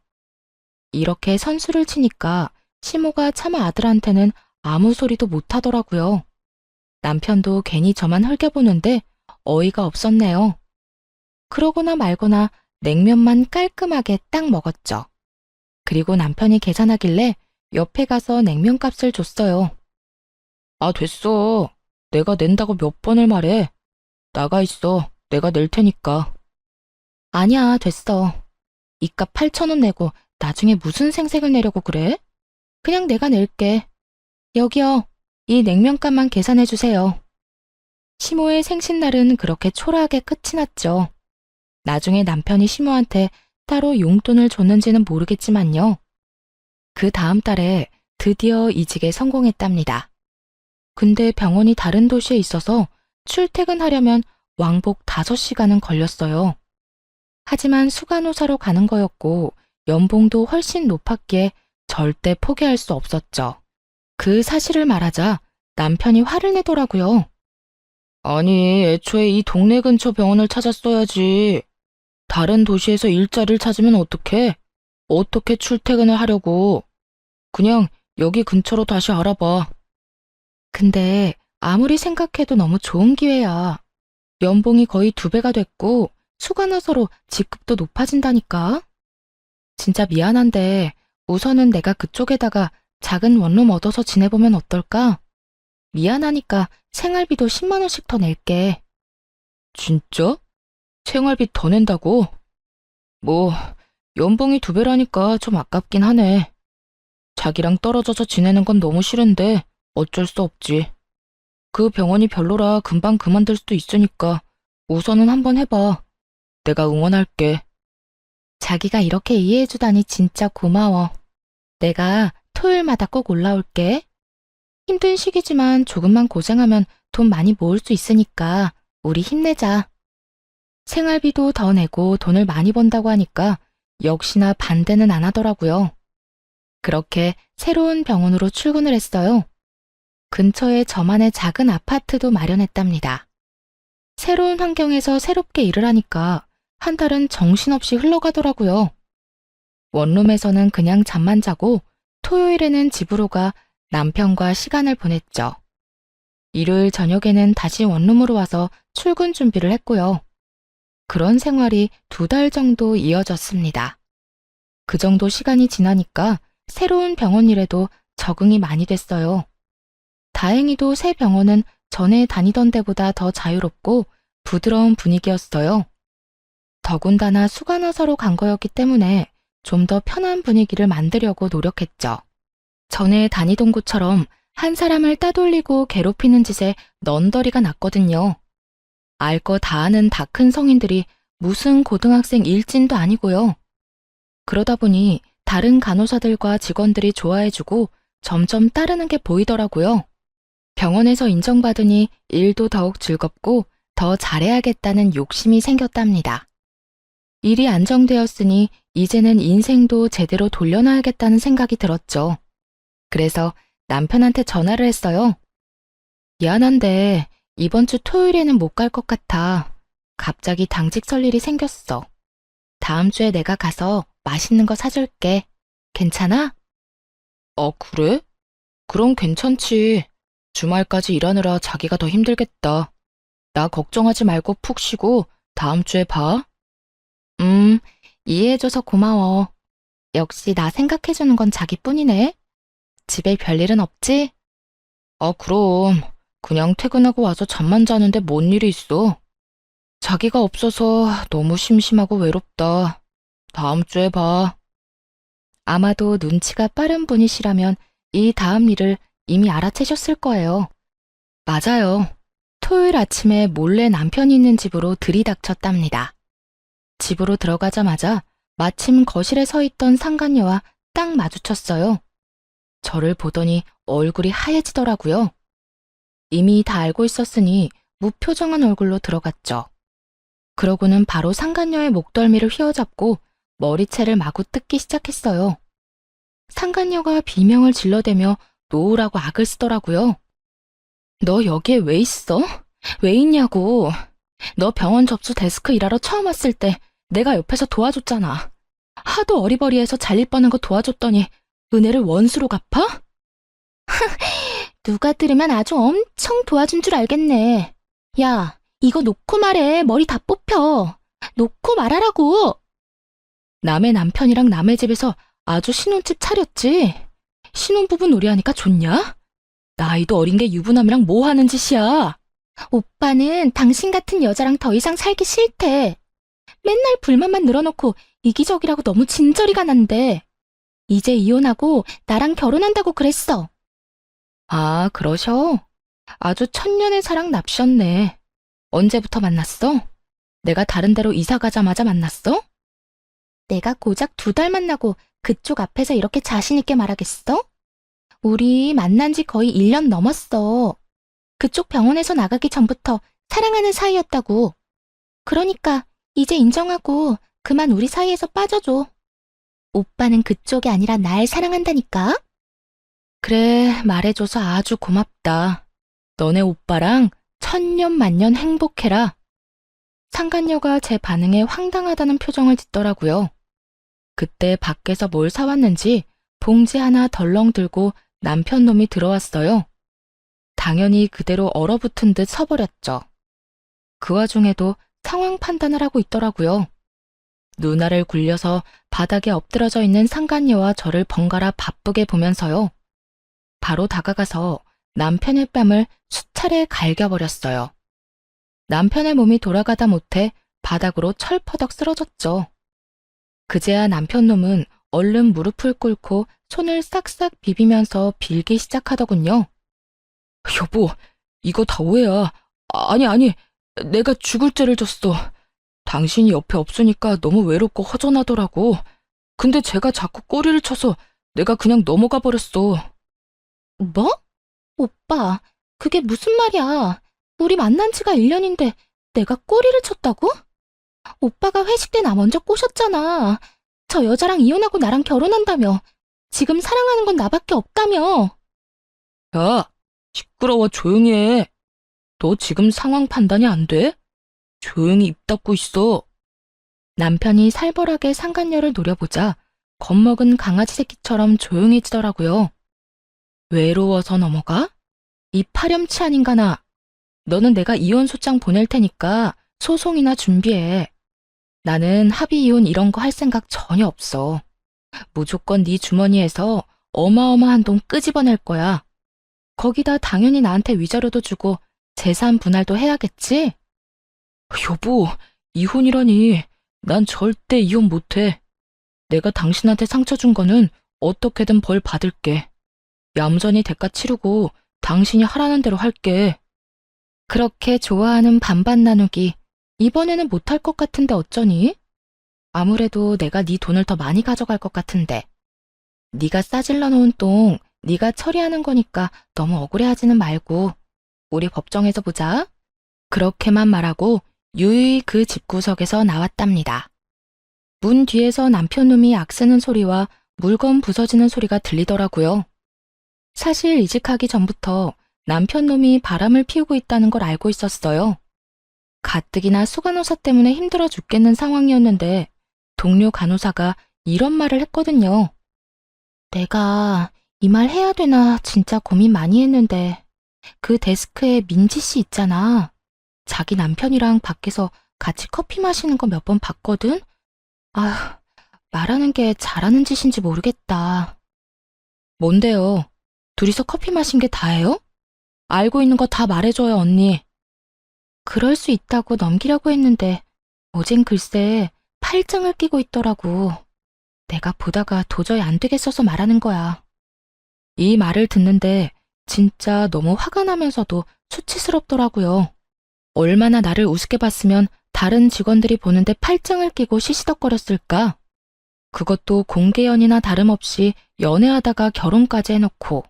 이렇게 선수를 치니까 시모가 차마 아들한테는 아무 소리도 못 하더라고요. 남편도 괜히 저만 흘겨보는데 어이가 없었네요. 그러거나 말거나 냉면만 깔끔하게 딱 먹었죠. 그리고 남편이 계산하길래 옆에 가서 냉면 값을 줬어요. 아, 됐어. 내가 낸다고 몇 번을 말해. 나가 있어. 내가 낼 테니까. 아니야, 됐어. 이값 8,000원 내고 나중에 무슨 생색을 내려고 그래? 그냥 내가 낼게. 여기요. 이 냉면값만 계산해 주세요. 시모의 생신날은 그렇게 초라하게 끝이 났죠. 나중에 남편이 시모한테 따로 용돈을 줬는지는 모르겠지만요. 그 다음 달에 드디어 이직에 성공했답니다. 근데 병원이 다른 도시에 있어서 출퇴근하려면 왕복 5시간은 걸렸어요. 하지만 수간호사로 가는 거였고 연봉도 훨씬 높았기에 절대 포기할 수 없었죠. 그 사실을 말하자 남편이 화를 내더라고요. 아니, 애초에 이 동네 근처 병원을 찾았어야지. 다른 도시에서 일자리를 찾으면 어떡해? 어떻게 출퇴근을 하려고? 그냥 여기 근처로 다시 알아봐. 근데 아무리 생각해도 너무 좋은 기회야. 연봉이 거의 2배가 됐고 수간호사로 직급도 높아진다니까. 진짜 미안한데 우선은 내가 그쪽에다가 작은 원룸 얻어서 지내보면 어떨까? 미안하니까 생활비도 10만 원씩 더 낼게. 진짜? 생활비 더 낸다고? 뭐 연봉이 2배라니까 좀 아깝긴 하네. 자기랑 떨어져서 지내는 건 너무 싫은데 어쩔 수 없지. 그 병원이 별로라 금방 그만둘 수도 있으니까 우선은 한번 해봐. 내가 응원할게. 자기가 이렇게 이해해주다니 진짜 고마워. 내가 토요일마다 꼭 올라올게. 힘든 시기지만 조금만 고생하면 돈 많이 모을 수 있으니까 우리 힘내자. 생활비도 더 내고 돈을 많이 번다고 하니까 역시나 반대는 안 하더라고요. 그렇게 새로운 병원으로 출근을 했어요. 근처에 저만의 작은 아파트도 마련했답니다. 새로운 환경에서 새롭게 일을 하니까 한 달은 정신없이 흘러가더라고요. 원룸에서는 그냥 잠만 자고 토요일에는 집으로 가 남편과 시간을 보냈죠. 일요일 저녁에는 다시 원룸으로 와서 출근 준비를 했고요. 그런 생활이 2달 정도 이어졌습니다. 그 정도 시간이 지나니까 새로운 병원 일에도 적응이 많이 됐어요. 다행히도 새 병원은 전에 다니던 데보다 더 자유롭고 부드러운 분위기였어요. 더군다나 수간호사로 간 거였기 때문에 좀 더 편한 분위기를 만들려고 노력했죠. 전에 다니던 곳처럼 한 사람을 따돌리고 괴롭히는 짓에 넌더리가 났거든요. 알 거 다 아는 다 큰 성인들이 무슨 고등학생 일진도 아니고요. 그러다 보니 다른 간호사들과 직원들이 좋아해주고 점점 따르는 게 보이더라고요. 병원에서 인정받으니 일도 더욱 즐겁고 더 잘해야겠다는 욕심이 생겼답니다. 일이 안정되었으니 이제는 인생도 제대로 돌려놔야겠다는 생각이 들었죠. 그래서 남편한테 전화를 했어요. 미안한데 이번 주 토요일에는 못 갈 것 같아. 갑자기 당직 설 일이 생겼어. 다음 주에 내가 가서 맛있는 거 사줄게. 괜찮아? 그래? 그럼 괜찮지. 주말까지 일하느라 자기가 더 힘들겠다. 나 걱정하지 말고 푹 쉬고 다음 주에 봐. 음, 이해해줘서 고마워. 역시 나 생각해주는 건 자기뿐이네. 집에 별일은 없지? 그럼. 그냥 퇴근하고 와서 잠만 자는데 뭔 일이 있어. 자기가 없어서 너무 심심하고 외롭다. 다음 주에 봐. 아마도 눈치가 빠른 분이시라면 이 다음 일을 이미 알아채셨을 거예요. 맞아요. 토요일 아침에 몰래 남편이 있는 집으로 들이닥쳤답니다. 집으로 들어가자마자 마침 거실에 서 있던 상간녀와 딱 마주쳤어요. 저를 보더니 얼굴이 하얘지더라고요. 이미 다 알고 있었으니 무표정한 얼굴로 들어갔죠. 그러고는 바로 상간녀의 목덜미를 휘어잡고 머리채를 마구 뜯기 시작했어요. 상간녀가 비명을 질러대며 놓으라고 악을 쓰더라고요. 너 여기에 왜 있어? 왜 있냐고. 너 병원 접수 데스크 일하러 처음 왔을 때 내가 옆에서 도와줬잖아. 하도 어리버리해서 잘릴 뻔한 거 도와줬더니 은혜를 원수로 갚아? 누가 들으면 아주 엄청 도와준 줄 알겠네. 야, 이거 놓고 말해. 머리 다 뽑혀. 놓고 말하라고. 남의 남편이랑 남의 집에서 아주 신혼집 차렸지. 신혼부부 놀이하니까 좋냐? 나이도 어린 게 유부남이랑 뭐 하는 짓이야? 오빠는 당신 같은 여자랑 더 이상 살기 싫대. 맨날 불만만 늘어놓고 이기적이라고 너무 진저리가 난대. 이제 이혼하고 나랑 결혼한다고 그랬어. 아, 그러셔? 아주 천년의 사랑 납셨네. 언제부터 만났어? 내가 다른 데로 이사 가자마자 만났어? 내가 고작 2달 만나고 그쪽 앞에서 이렇게 자신 있게 말하겠어? 우리 만난 지 거의 1년 넘었어. 그쪽 병원에서 나가기 전부터 사랑하는 사이였다고. 그러니까 이제 인정하고 그만 우리 사이에서 빠져줘. 오빠는 그쪽이 아니라 날 사랑한다니까? 그래, 말해줘서 아주 고맙다. 너네 오빠랑 천년만년 행복해라. 상간녀가 제 반응에 황당하다는 표정을 짓더라고요. 그때 밖에서 뭘 사왔는지 봉지 하나 덜렁 들고 남편 놈이 들어왔어요. 당연히 그대로 얼어붙은 듯 서버렸죠. 그 와중에도 상황 판단을 하고 있더라고요. 눈알을 굴려서 바닥에 엎드러져 있는 상간녀와 저를 번갈아 바쁘게 보면서요. 바로 다가가서 남편의 뺨을 수차례 갈겨버렸어요. 남편의 몸이 돌아가다 못해 바닥으로 철퍼덕 쓰러졌죠. 그제야 남편 놈은 얼른 무릎을 꿇고 손을 싹싹 비비면서 빌기 시작하더군요. 여보, 이거 다 오해야. 아니, 내가 죽을 죄를 졌어. 당신이 옆에 없으니까 너무 외롭고 허전하더라고. 근데 제가 자꾸 꼬리를 쳐서 내가 그냥 넘어가 버렸어. 뭐? 오빠, 그게 무슨 말이야. 우리 만난 지가 1년인데 내가 꼬리를 쳤다고? 오빠가 회식 때 나 먼저 꼬셨잖아. 저 여자랑 이혼하고 나랑 결혼한다며. 지금 사랑하는 건 나밖에 없다며. 야, 시끄러워. 조용히 해. 너 지금 상황 판단이 안 돼? 조용히 입 닫고 있어. 남편이 살벌하게 상간녀를 노려보자 겁먹은 강아지 새끼처럼 조용해지더라고요. 외로워서 넘어가? 이 파렴치 아닌가 나. 너는 내가 이혼 소장 보낼 테니까 소송이나 준비해. 나는 합의 이혼 이런 거 할 생각 전혀 없어. 무조건 네 주머니에서 어마어마한 돈 끄집어낼 거야. 거기다 당연히 나한테 위자료도 주고 재산 분할도 해야겠지? 여보, 이혼이라니. 난 절대 이혼 못해. 내가 당신한테 상처 준 거는 어떻게든 벌 받을게. 얌전히 대가 치르고 당신이 하라는 대로 할게. 그렇게 좋아하는 반반 나누기 이번에는 못할 것 같은데 어쩌니? 아무래도 내가 네 돈을 더 많이 가져갈 것 같은데. 네가 싸질러 놓은 똥 네가 처리하는 거니까 너무 억울해하지는 말고 우리 법정에서 보자. 그렇게만 말하고 유유히 그 집구석에서 나왔답니다. 문 뒤에서 남편놈이 악쓰는 소리와 물건 부서지는 소리가 들리더라고요. 사실 이직하기 전부터 남편놈이 바람을 피우고 있다는 걸 알고 있었어요. 가뜩이나 수간호사 때문에 힘들어 죽겠는 상황이었는데 동료 간호사가 이런 말을 했거든요. 내가 이 말 해야 되나 진짜 고민 많이 했는데 그 데스크에 민지 씨 있잖아. 자기 남편이랑 밖에서 같이 커피 마시는 거 몇 번 봤거든? 아휴, 말하는 게 잘하는 짓인지 모르겠다. 뭔데요? 둘이서 커피 마신 게 다예요? 알고 있는 거 다 말해줘요, 언니. 그럴 수 있다고 넘기려고 했는데 어젠 글쎄 팔짱을 끼고 있더라고. 내가 보다가 도저히 안 되겠어서 말하는 거야. 이 말을 듣는데 진짜 너무 화가 나면서도 수치스럽더라고요. 얼마나 나를 우습게 봤으면 다른 직원들이 보는데 팔짱을 끼고 시시덕거렸을까? 그것도 공개 연이나 다름없이 연애하다가 결혼까지 해놓고.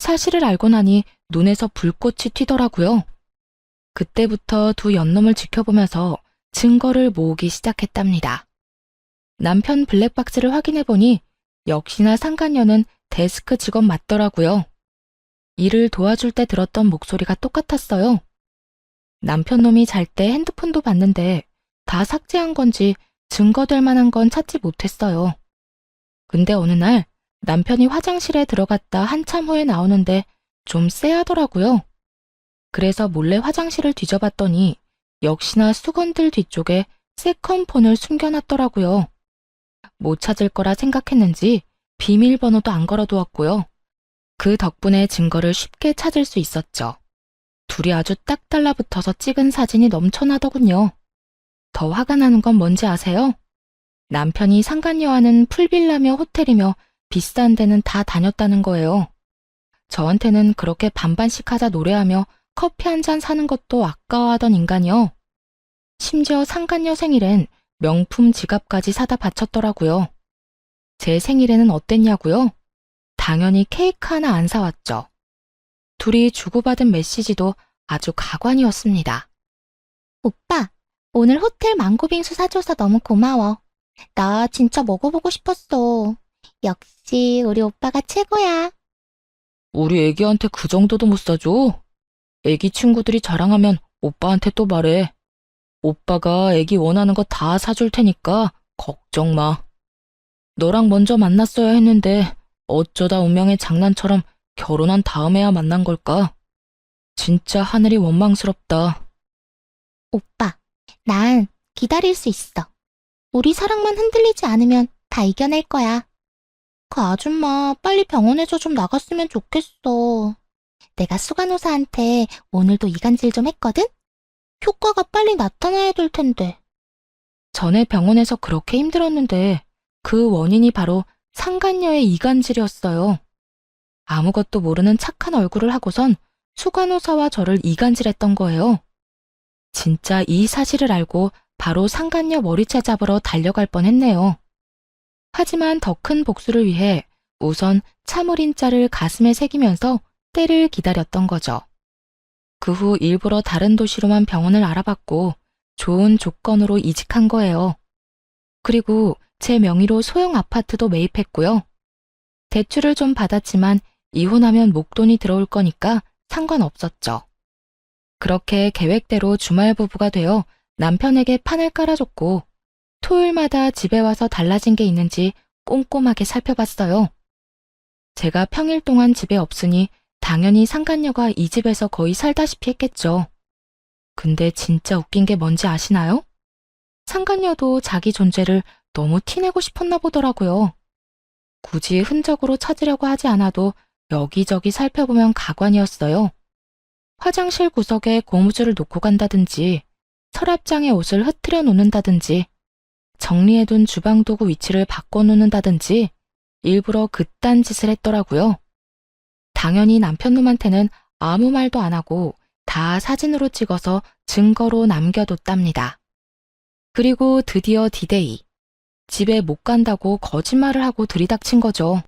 사실을 알고 나니 눈에서 불꽃이 튀더라고요. 그때부터 두 연놈을 지켜보면서 증거를 모으기 시작했답니다. 남편 블랙박스를 확인해보니 역시나 상간녀는 데스크 직원 맞더라고요. 일을 도와줄 때 들었던 목소리가 똑같았어요. 남편 놈이 잘 때 핸드폰도 봤는데 다 삭제한 건지 증거될 만한 건 찾지 못했어요. 근데 어느 날 남편이 화장실에 들어갔다 한참 후에 나오는데 좀 쎄하더라고요. 그래서 몰래 화장실을 뒤져봤더니 역시나 수건들 뒤쪽에 세컨폰을 숨겨놨더라고요. 못 찾을 거라 생각했는지 비밀번호도 안 걸어두었고요. 그 덕분에 증거를 쉽게 찾을 수 있었죠. 둘이 아주 딱 달라붙어서 찍은 사진이 넘쳐나더군요. 더 화가 나는 건 뭔지 아세요? 남편이 상간녀와는 풀빌라며 호텔이며 비싼 데는 다 다녔다는 거예요. 저한테는 그렇게 반반씩 하자 노래하며 커피 한 잔 사는 것도 아까워하던 인간이요. 심지어 상간녀 생일엔 명품 지갑까지 사다 바쳤더라고요. 제 생일에는 어땠냐고요? 당연히 케이크 하나 안 사왔죠. 둘이 주고받은 메시지도 아주 가관이었습니다. 오빠, 오늘 호텔 망고빙수 사줘서 너무 고마워. 나 진짜 먹어보고 싶었어. 역시 우리 오빠가 최고야. 우리 애기한테 그 정도도 못 사줘? 애기 친구들이 자랑하면 오빠한테 또 말해. 오빠가 애기 원하는 거 다 사줄 테니까 걱정 마. 너랑 먼저 만났어야 했는데 어쩌다 운명의 장난처럼 결혼한 다음에야 만난 걸까? 진짜 하늘이 원망스럽다. 오빠, 난 기다릴 수 있어. 우리 사랑만 흔들리지 않으면 다 이겨낼 거야. 그 아줌마 빨리 병원에서 좀 나갔으면 좋겠어. 내가 수간호사한테 오늘도 이간질 좀 했거든? 효과가 빨리 나타나야 될 텐데. 전에 병원에서 그렇게 힘들었는데 그 원인이 바로 상간녀의 이간질이었어요. 아무것도 모르는 착한 얼굴을 하고선 수간호사와 저를 이간질했던 거예요. 진짜 이 사실을 알고 바로 상간녀 머리채 잡으러 달려갈 뻔했네요. 하지만 더 큰 복수를 위해 우선 참을인자를 가슴에 새기면서 때를 기다렸던 거죠. 그 후 일부러 다른 도시로만 병원을 알아봤고 좋은 조건으로 이직한 거예요. 그리고 제 명의로 소형 아파트도 매입했고요. 대출을 좀 받았지만 이혼하면 목돈이 들어올 거니까 상관없었죠. 그렇게 계획대로 주말 부부가 되어 남편에게 판을 깔아줬고 토요일마다 집에 와서 달라진 게 있는지 꼼꼼하게 살펴봤어요. 제가 평일 동안 집에 없으니 당연히 상간녀가 이 집에서 거의 살다시피 했겠죠. 근데 진짜 웃긴 게 뭔지 아시나요? 상간녀도 자기 존재를 너무 티내고 싶었나 보더라고요. 굳이 흔적으로 찾으려고 하지 않아도 여기저기 살펴보면 가관이었어요. 화장실 구석에 고무줄을 놓고 간다든지 서랍장에 옷을 흐트려 놓는다든지 정리해둔 주방도구 위치를 바꿔놓는다든지 일부러 그딴 짓을 했더라고요. 당연히 남편놈한테는 아무 말도 안 하고 다 사진으로 찍어서 증거로 남겨뒀답니다. 그리고 드디어 디데이. 집에 못 간다고 거짓말을 하고 들이닥친 거죠.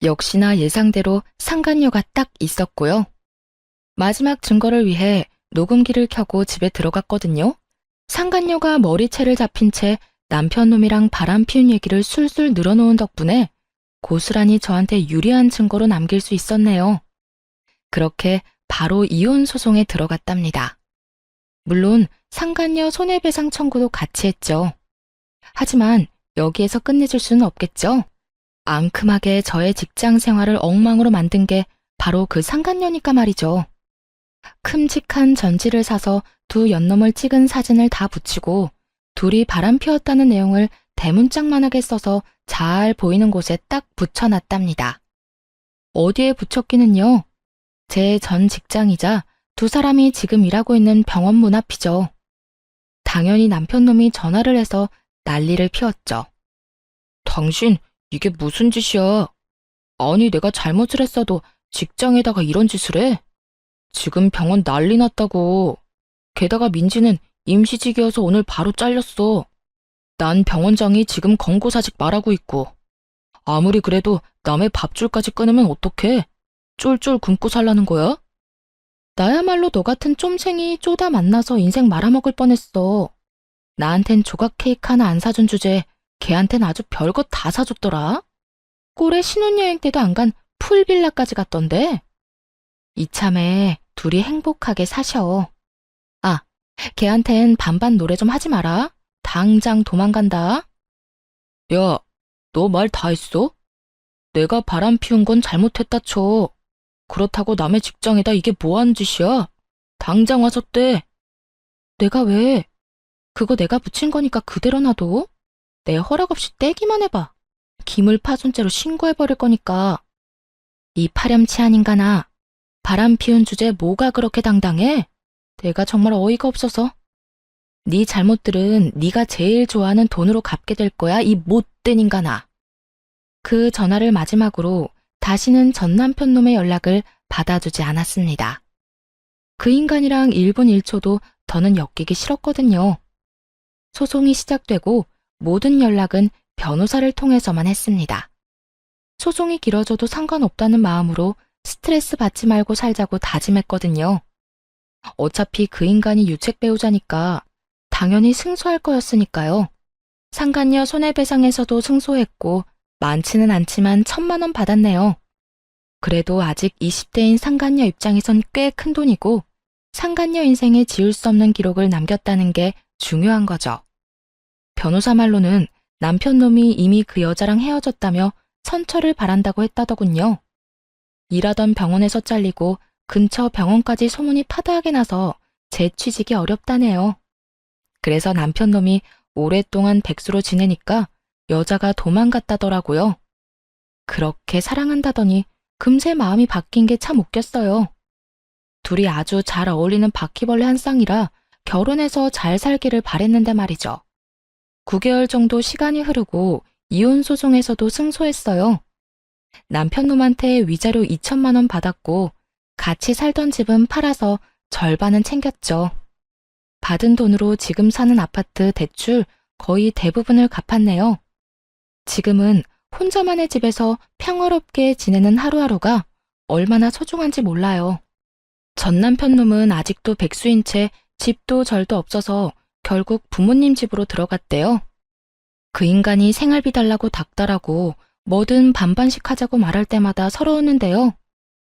역시나 예상대로 상간녀가 딱 있었고요. 마지막 증거를 위해 녹음기를 켜고 집에 들어갔거든요. 상간녀가 머리채를 잡힌 채 남편 놈이랑 바람 피운 얘기를 술술 늘어놓은 덕분에 고스란히 저한테 유리한 증거로 남길 수 있었네요. 그렇게 바로 이혼 소송에 들어갔답니다. 물론 상간녀 손해배상 청구도 같이 했죠. 하지만 여기에서 끝내줄 수는 없겠죠. 앙큼하게 저의 직장 생활을 엉망으로 만든 게 바로 그 상간녀니까 말이죠. 큼직한 전지를 사서 두 연놈을 찍은 사진을 다 붙이고 둘이 바람 피웠다는 내용을 대문짝만하게 써서 잘 보이는 곳에 딱 붙여놨답니다. 어디에 붙였기는요? 제 전 직장이자 두 사람이 지금 일하고 있는 병원 문 앞이죠. 당연히 남편놈이 전화를 해서 난리를 피웠죠. 당신, 이게 무슨 짓이야? 아니, 내가 잘못을 했어도 직장에다가 이런 짓을 해? 지금 병원 난리 났다고. 게다가 민지는 임시직이어서 오늘 바로 잘렸어. 난 병원장이 지금 권고사직 말하고 있고. 아무리 그래도 남의 밥줄까지 끊으면 어떡해? 쫄쫄 굶고 살라는 거야? 나야말로 너 같은 쫌생이 쪼다 만나서 인생 말아먹을 뻔했어. 나한텐 조각 케이크 하나 안 사준 주제에 걔한텐 아주 별것 다 사줬더라. 꼴에 신혼여행 때도 안 간 풀빌라까지 갔던데. 이참에 둘이 행복하게 사셔. 아, 걔한텐 반반 노래 좀 하지 마라. 당장 도망간다. 야, 너 말 다 했어? 내가 바람 피운 건 잘못했다 쳐. 그렇다고 남의 직장에다 이게 뭐 하는 짓이야? 당장 와서 떼. 내가 왜? 그거 내가 붙인 거니까 그대로 놔둬. 내 허락 없이 떼기만 해봐. 기물파손죄로 신고해버릴 거니까. 이 파렴치한 인간아. 바람 피운 주제에 뭐가 그렇게 당당해? 내가 정말 어이가 없어서. 네 잘못들은 네가 제일 좋아하는 돈으로 갚게 될 거야, 이 못된 인간아. 그 전화를 마지막으로 다시는 전 남편 놈의 연락을 받아주지 않았습니다. 그 인간이랑 1분 1초도 더는 엮이기 싫었거든요. 소송이 시작되고 모든 연락은 변호사를 통해서만 했습니다. 소송이 길어져도 상관없다는 마음으로 스트레스 받지 말고 살자고 다짐했거든요. 어차피 그 인간이 유책 배우자니까 당연히 승소할 거였으니까요. 상간녀 손해배상에서도 승소했고 많지는 않지만 1,000만 원 받았네요. 그래도 아직 20대인 상간녀 입장에선 꽤 큰 돈이고 상간녀 인생에 지울 수 없는 기록을 남겼다는 게 중요한 거죠. 변호사 말로는 남편놈이 이미 그 여자랑 헤어졌다며 선처를 바란다고 했다더군요. 일하던 병원에서 잘리고 근처 병원까지 소문이 파다하게 나서 재취직이 어렵다네요. 그래서 남편놈이 오랫동안 백수로 지내니까 여자가 도망갔다더라고요. 그렇게 사랑한다더니 금세 마음이 바뀐 게 참 웃겼어요. 둘이 아주 잘 어울리는 바퀴벌레 한 쌍이라 결혼해서 잘 살기를 바랬는데 말이죠. 9개월 정도 시간이 흐르고 이혼 소송에서도 승소했어요. 남편놈한테 위자료 2,000만 원 받았고 같이 살던 집은 팔아서 절반은 챙겼죠. 받은 돈으로 지금 사는 아파트 대출 거의 대부분을 갚았네요. 지금은 혼자만의 집에서 평화롭게 지내는 하루하루가 얼마나 소중한지 몰라요. 전 남편놈은 아직도 백수인 채 집도 절도 없어서 결국 부모님 집으로 들어갔대요. 그 인간이 생활비 달라고 닥달하고 뭐든 반반씩 하자고 말할 때마다 서러웠는데요.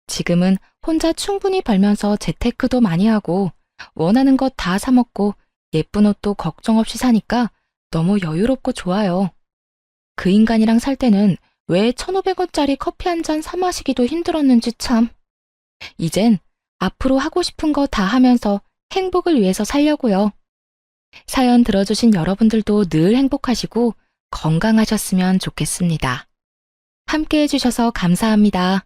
지금은 혼자 충분히 벌면서 재테크도 많이 하고 원하는 것 다 사 먹고 예쁜 옷도 걱정 없이 사니까 너무 여유롭고 좋아요. 그 인간이랑 살 때는 왜 1,500원짜리 커피 한 잔 사 마시기도 힘들었는지 참. 이젠 앞으로 하고 싶은 거 다 하면서 행복을 위해서 살려고요. 사연 들어주신 여러분들도 늘 행복하시고 건강하셨으면 좋겠습니다. 함께 해주셔서 감사합니다.